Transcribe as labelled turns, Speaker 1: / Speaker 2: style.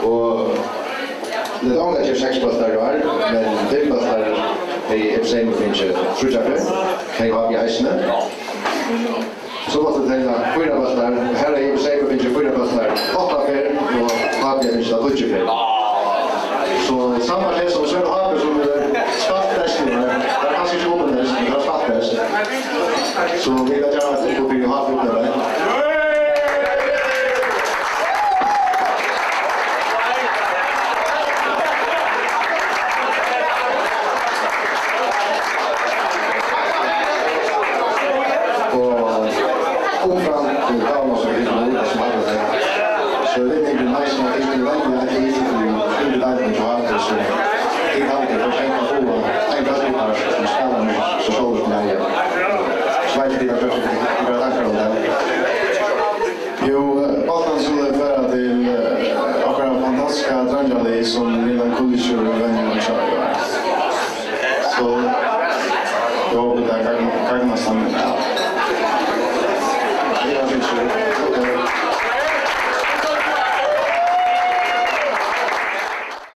Speaker 1: Och det är ångat jag 6 bastar då men 5 bastar är sen finns ju frutjaffe. Kan ju ha i isen. Så måste det tänka 4 bastar. Här är ju sen finns ju 4 bastar. 8 fer och har jag inte så mycket. Så samma det som Sven Haber som starttest nu. Där kanske inte kommer det, det är starttest. Så vi vet jag att det blir ha ut där. som redan kultur och vänner och kör. Så då det där kan man samla. Det är ju